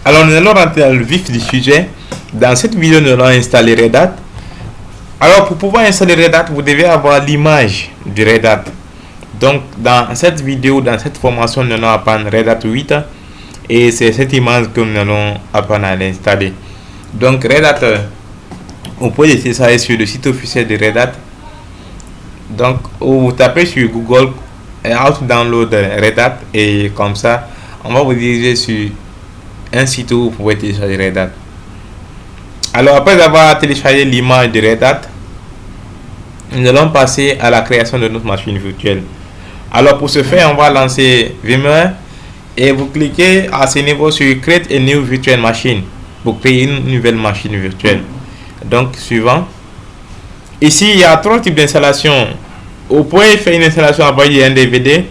Alors nous allons rentrer dans le vif du sujet. Dans cette vidéo, nous allons installer Red Hat. Alors pour pouvoir installer Red Hat, vous devez avoir l'image du Red Hat. Donc dans cette vidéo, dans cette formation, nous allons apprendre Red Hat 8 et c'est cette image que nous allons apprendre à l'installer. Donc Red Hat, vous pouvez laisser ça sur le site officiel de Red Hat. Donc vous tapez sur Google How to download Red Hat et comme ça, on va vous diriger sur un site où vous pouvez télécharger Red Hat. Alors après avoir téléchargé l'image de Red Hat, nous allons passer à la création de notre machine virtuelle. Alors pour ce faire, on va lancer VMware et vous cliquez à ce niveau sur Create a new virtual machine pour créer une nouvelle machine virtuelle. Donc suivant. Ici il y a trois types d'installation. Vous pouvez faire une installation à partir d'un DVD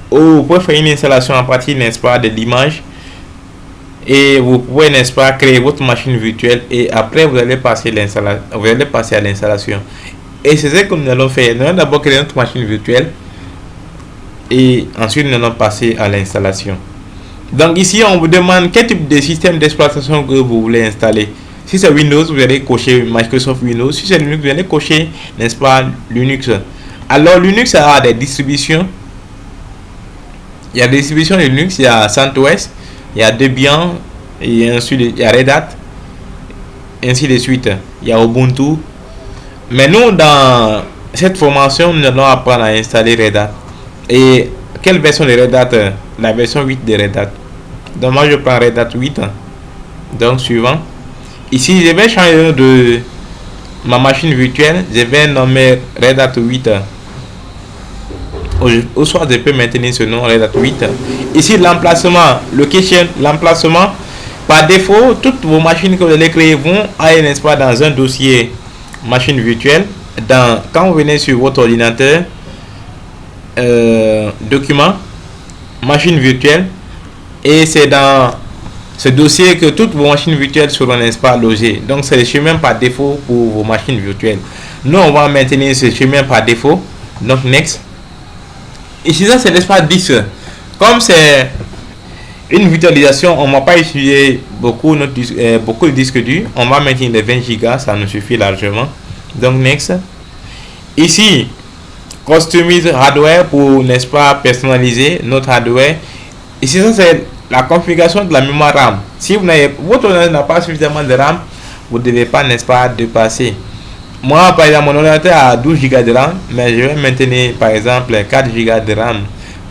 ou vous pouvez faire une installation à partir, n'est-ce pas, de l'image. Et vous pouvez, n'est-ce pas, créer votre machine virtuelle et après vous allez passer à l'installation. Et c'est ce que nous allons faire. Nous allons d'abord créer notre machine virtuelle et ensuite nous allons passer à l'installation. Donc ici on vous demande quel type de système d'exploitation que vous voulez installer. Si c'est Windows, vous allez cocher Microsoft Windows. Si c'est Linux, vous allez cocher, n'est-ce pas, Linux. Alors Linux a des distributions. Il y a des distributions de Linux, il y a CentOS, il y a Debian, et ensuite il y a Red Hat, ainsi de suite. Il y a Ubuntu. Mais nous, dans cette formation, nous allons apprendre à installer Red Hat. Et quelle version de Red Hat? La version 8 de Red Hat. Donc moi je prends Red Hat 8. Donc suivant. Ici je vais changer de ma machine virtuelle. Je vais nommer Red Hat 8. Au soit je peux maintenir ce nom Red Hat 8. Ici l'emplacement, location, l'emplacement. Par défaut, toutes vos machines que vous allez créer vont aller, n'est-ce pas, dans un dossier machine virtuelle. Quand vous venez sur votre ordinateur, document, machine virtuelle, et c'est dans ce dossier que toutes vos machines virtuelles seront, n'est-ce pas, logées. Donc c'est le chemin par défaut pour vos machines virtuelles. Nous on va maintenir ce chemin par défaut. Donc next. Ici ça c'est l'espace 10. Comme c'est une virtualisation, on ne va pas utiliser beaucoup de disques durs. On va maintenir les 20 Go, ça nous suffit largement. Donc next. Ici customize hardware pour, n'est-ce pas, personnaliser notre hardware. Ici ça c'est la configuration de la mémoire RAM. Si votre ordinateur n'a pas suffisamment de RAM, vous ne devez pas, n'est-ce pas, dépasser. Moi par exemple mon ordinateur a 12 Go de RAM, mais je vais maintenir par exemple 4 Go de RAM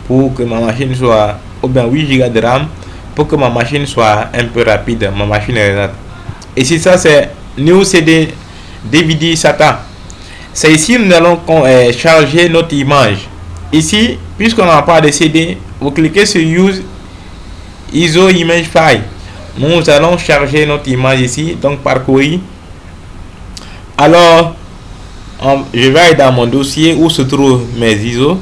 pour que ma machine soit, ou bien 8 Go de RAM pour que ma machine soit un peu rapide, ma machine est rapide. Ici ça c'est New CD DVD SATA. C'est ici nous allons charger notre image. Ici, puisqu'on n'a pas de CD, vous cliquez sur Use ISO Image File. Nous allons charger notre image ici, donc par courrier. Alors, je vais aller dans mon dossier où se trouvent mes ISO.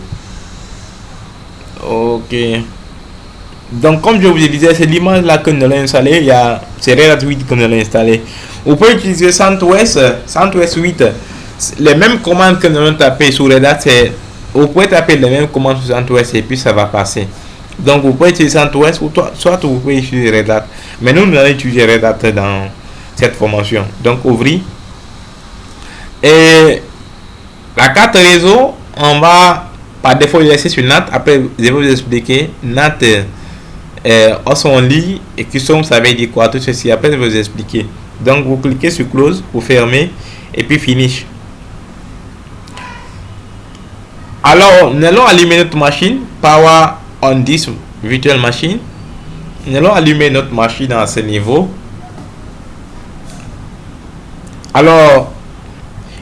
Ok. Donc, comme je vous disais, c'est l'image là que nous allons installer. C'est Red Hat 8 que nous allons installer. Vous pouvez utiliser CentOS 8. Les mêmes commandes que nous allons taper sur Red Hat, vous pouvez taper les mêmes commandes sur CentOS et puis ça va passer. Donc, vous pouvez utiliser CentOS ou soit vous pouvez utiliser Red Hat. Mais nous allons utiliser Red Hat dans cette formation. Donc, ouvrir. Et la carte réseau, on va par défaut laisser sur NAT. Après, je vais vous expliquer. NAT, on lit et custom, ça veut dire quoi, tout ceci. Après, je vais vous expliquer. Donc, vous cliquez sur close, vous fermez et puis finish. Alors, nous allons allumer notre machine. Power on this virtual machine. Nous allons allumer notre machine à ce niveau. Alors,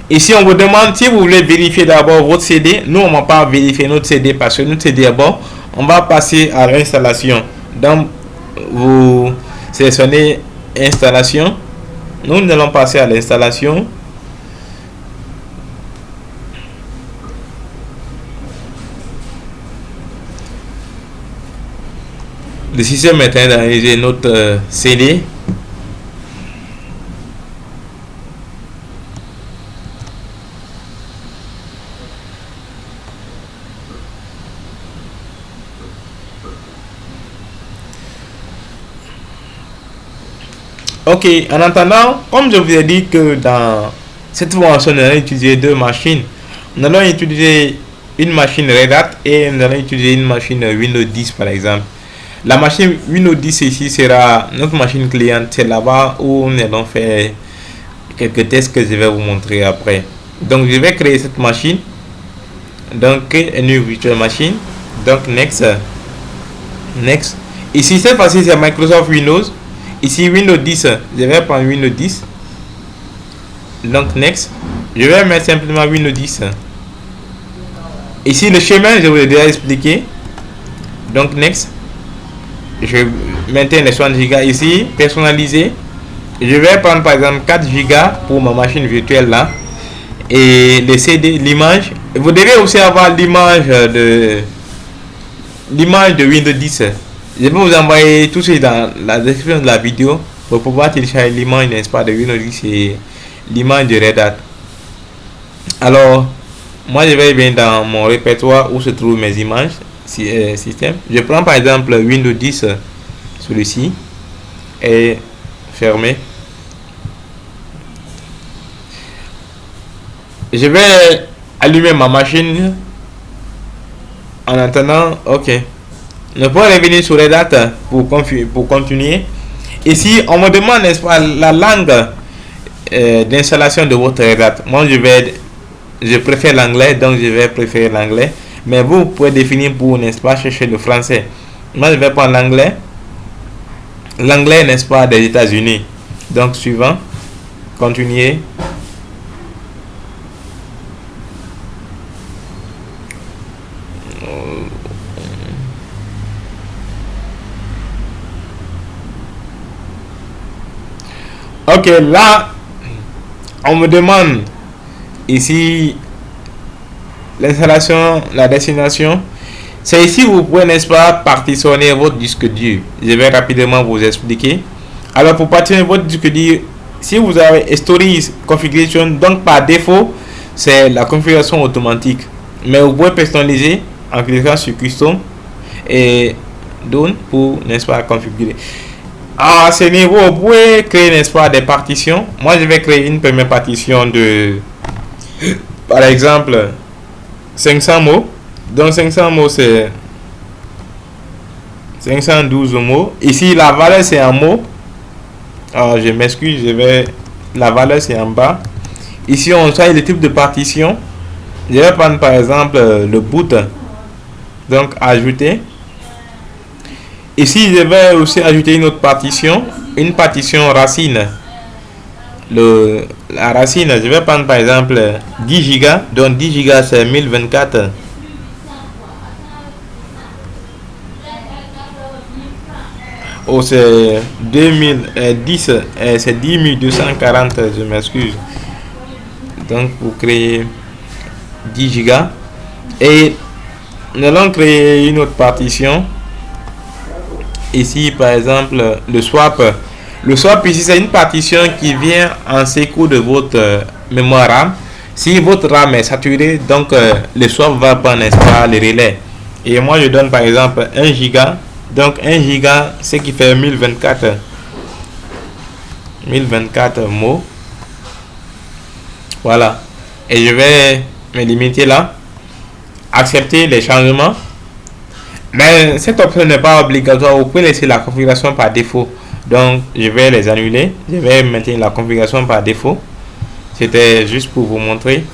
ici, on vous demande si vous voulez vérifier d'abord votre CD. Nous, on ne va pas vérifier notre CD parce que notre CD est bon. On va passer à l'installation. Donc, vous sélectionnez installation. Nous allons passer à l'installation. Le système est en train d'analyser notre CD. Ok, en attendant, comme je vous ai dit que dans cette formation, nous allons utiliser deux machines. Nous allons utiliser une machine Red Hat et nous allons utiliser une machine Windows 10 par exemple. La machine Windows 10 ici sera notre machine cliente. C'est là-bas où nous allons faire quelques tests que je vais vous montrer après. Donc je vais créer cette machine. Donc créer une new virtual machine. Donc next. Next. Ici cette fois-ci c'est Microsoft Windows. Ici Windows 10. Je vais prendre Windows 10. Donc next. Je vais mettre simplement Windows 10. Ici le chemin je vous l'ai déjà expliqué. Donc next. Je maintiens les 60 Go ici. Personnaliser. Je vais prendre par exemple 4 Go pour ma machine virtuelle là. Et le CD, l'image. Vous devez aussi avoir l'image de Windows 10. Je vais vous envoyer tout ça dans la description de la vidéo pour pouvoir télécharger l'image, n'est-ce pas, de Windows 10 et l'image de Red Hat. Alors, moi je vais venir dans mon répertoire où se trouvent mes images système. Je prends par exemple Windows 10, celui-ci, et fermé. Je vais allumer ma machine en attendant. Ok. Nous pouvons revenir sur Red Hat pour continuer. Ici, on me demande, n'est-ce pas, la langue d'installation de votre Red Hat. Moi, je préfère l'anglais, donc je vais préférer l'anglais. Mais vous pouvez définir pour, n'est-ce pas, chercher le français. Moi, je vais prendre l'anglais. L'anglais, n'est-ce pas, des États-Unis. Donc, suivant. Continuer. Ok, là, on me demande ici l'installation, la destination. C'est ici où vous pouvez, n'est-ce pas, partitionner votre disque dur. Je vais rapidement vous expliquer. Alors, pour partitionner votre disque dur, si vous avez Storage Configuration, donc par défaut, c'est la configuration automatique. Mais vous pouvez personnaliser en cliquant sur Custom et Done pour, n'est-ce pas, configurer. À ce niveau, vous pouvez créer, n'est-ce pas, des partitions. Moi, je vais créer une première partition de, par exemple, 500 mots. Donc, 500 mots, c'est 512 mots. Ici, la valeur, c'est en mots. Alors, je m'excuse, la valeur, c'est en bas. Ici, on choisit le type de partition. Je vais prendre, par exemple, le boot. Donc, ajouter. Ici, je vais aussi ajouter une autre partition, une partition racine. La racine, je vais prendre par exemple 10 Go, donc 10 Go c'est 1024. Oh, c'est 2010, c'est 10240, je m'excuse. Donc, vous créez 10 Go. Et nous allons créer une autre partition. Ici, par exemple, le swap. Le swap ici, c'est une partition qui vient en secours de votre mémoire RAM. Si votre RAM est saturé, donc le swap va prendre, n'est-ce pas, le relais. Et moi, je donne par exemple 1 giga. Donc 1 giga, ce qui fait 1024 mots. Voilà. Et je vais me limiter là. Accepter les changements. Mais cette option n'est pas obligatoire. Vous pouvez laisser la configuration par défaut. Donc, je vais les annuler. Je vais maintenir la configuration par défaut. C'était juste pour vous montrer.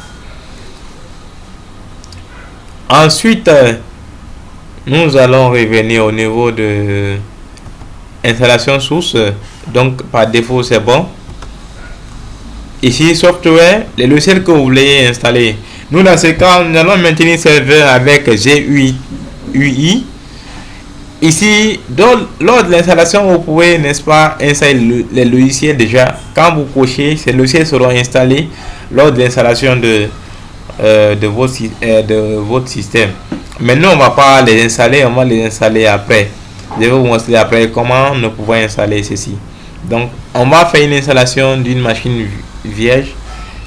Ensuite, nous allons revenir au niveau de installation source. Donc, par défaut, c'est bon. Ici, software, les logiciels que vous voulez installer. Nous, dans ce cas, nous allons maintenir serveur avec GUI. Ici, lors de l'installation, vous pouvez, n'est-ce pas, installer les logiciels déjà. Quand vous cochez, ces logiciels seront installés lors de l'installation de votre système. Maintenant, on ne va pas les installer, on va les installer après. Je vais vous montrer après comment nous pouvons installer ceci. Donc, on va faire une installation d'une machine vierge.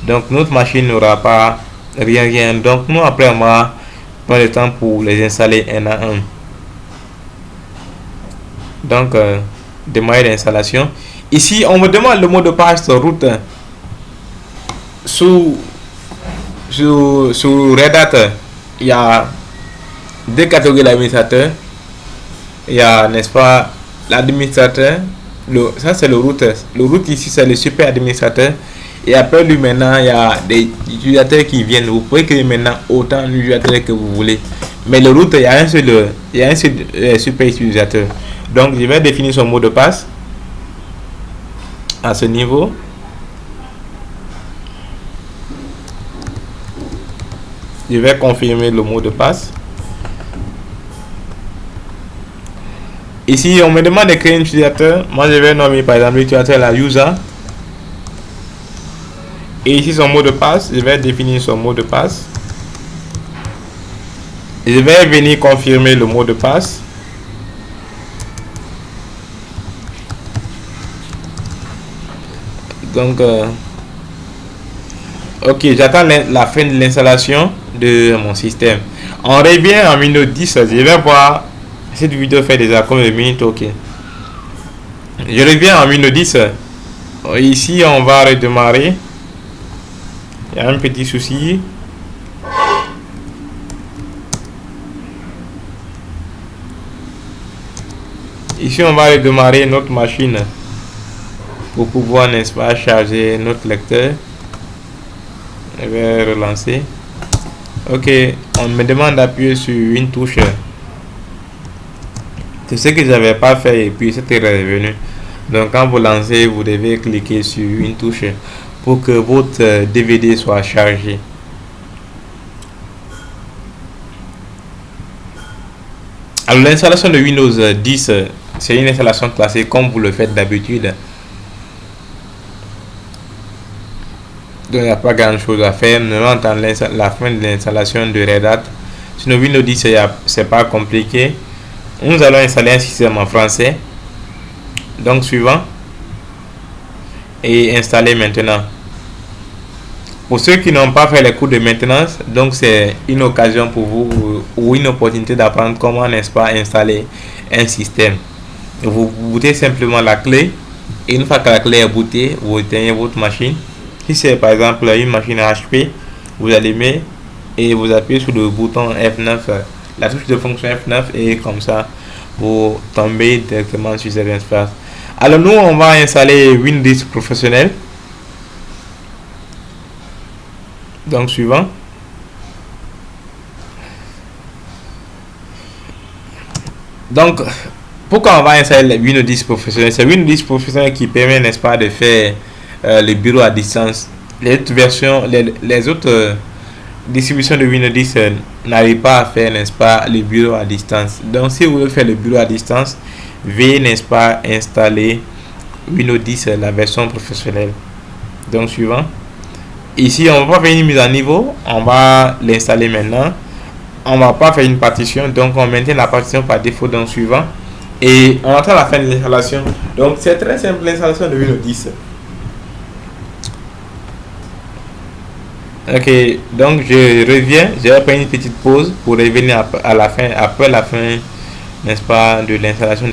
Donc, notre machine n'aura pas rien. Donc, nous, après, on va prendre le temps pour les installer un à un. Donc, démarrer l'installation. Ici, on me demande le mot de passe route sous Red Hat. Il y a deux catégories d'administrateurs. Il y a, n'est-ce pas, l'administrateur. Ça, c'est le route. Le route ici, c'est le super administrateur. Et après lui, maintenant, il y a des utilisateurs qui viennent. Vous pouvez créer maintenant autant d'utilisateurs que vous voulez. Mais le route, il y a un seul super utilisateur. Donc, je vais définir son mot de passe à ce niveau. Je vais confirmer le mot de passe. Ici, on me demande de créer un utilisateur. Moi, je vais nommer par exemple l'utilisateur la user. Et ici, son mot de passe. Je vais définir son mot de passe. Je vais venir confirmer le mot de passe. Donc, ok, j'attends la fin de l'installation de mon système. On revient en Windows 10. Je vais voir. Cette vidéo fait déjà combien de minutes? Ok. Je reviens en Windows 10. Ici, on va redémarrer. Il y a un petit souci. Ici, on va redémarrer notre machine pour pouvoir, n'est-ce pas, charger notre lecteur. Je vais relancer. Ok, on me demande d'appuyer sur une touche. C'est ce que j'avais pas fait et puis c'était revenu. Donc quand vous lancez, vous devez cliquer sur une touche pour que votre DVD soit chargé. Alors l'installation de Windows 10, c'est une installation classique comme vous le faites d'habitude. Donc il n'y a pas grand chose à faire. Nous allons attendre la fin de l'installation de Red Hat. Sinon Windows 10, c'est pas compliqué. Nous allons installer un système en français. Donc suivant. Et installer maintenant. Pour ceux qui n'ont pas fait les cours de maintenance, donc c'est une occasion pour vous ou une opportunité d'apprendre comment, n'est-ce pas, installer un système. Vous bootez simplement la clé. Et une fois que la clé est bootée, vous éteignez votre machine. Si c'est par exemple une machine HP, vous allumez et vous appuyez sur le bouton F9, la touche de fonction F9, et comme ça vous tombez directement sur cette interface. Alors nous on va installer Windows professionnel. Donc suivant. Donc pourquoi on va installer Windows 10 professionnel? C'est Windows 10 professionnel qui permet, n'est-ce pas, de faire le bureau à distance. Les autres versions, les autres distributions de Windows 10 n'arrivent pas à faire, n'est-ce pas, le bureau à distance. Donc si vous voulez faire le bureau à distance, veuillez, n'est-ce pas, installer Windows 10 la version professionnelle. Donc suivant. Ici on va pas faire une mise à niveau, on va l'installer maintenant. On va pas faire une partition, donc on maintient la partition par défaut. Donc suivant. Et on attend la fin de l'installation. Donc c'est très simple l'installation de Windows 10. Ok, donc je reviens, je vais prendre une petite pause pour revenir à la fin, après la fin, n'est-ce pas, de l'installation.